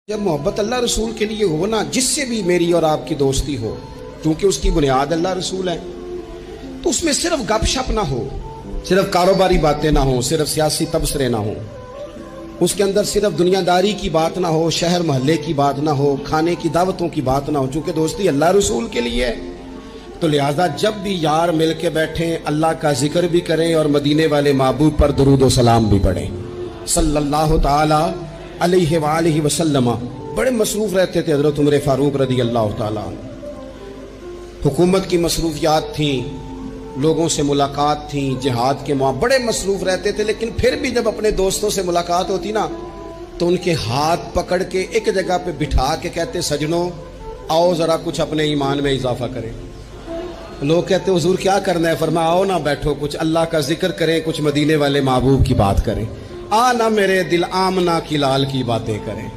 جب محبت اللہ رسول کے لیے ہو نا، جس سے بھی میری اور آپ کی دوستی ہو، کیونکہ اس کی بنیاد اللہ رسول ہے، تو اس میں صرف گپ شپ نہ ہو، صرف کاروباری باتیں نہ ہوں، صرف سیاسی تبصرے نہ ہوں، اس کے اندر صرف دنیا داری کی بات نہ ہو، شہر محلے کی بات نہ ہو، کھانے کی دعوتوں کی بات نہ ہو، چونکہ دوستی اللہ رسول کے لیے ہے۔ تو لہٰذا جب بھی یار مل کے بیٹھیں، اللہ کا ذکر بھی کریں اور مدینے والے محبوب پر درود و سلام بھی پڑھیں صلی اللہ تعالی علیہ وآلہ وسلم۔ بڑے مصروف رہتے تھے حضرت عمر فاروق رضی اللہ تعالیٰ عنہ، حکومت کی مصروفیات تھیں، لوگوں سے ملاقات تھیں، جہاد کے بڑے مصروف رہتے تھے، لیکن پھر بھی جب اپنے دوستوں سے ملاقات ہوتی نا تو ان کے ہاتھ پکڑ کے ایک جگہ پہ بٹھا کے کہتے، سجنوں آؤ ذرا کچھ اپنے ایمان میں اضافہ کریں۔ لوگ کہتے حضور کیا کرنا ہے؟ فرمایا آؤ نہ بیٹھو، کچھ اللہ کا ذکر کریں، کچھ مدینے والے محبوب کی بات کریں، آ نہ میرے دل آمنہ کی لال کی باتیں کریں۔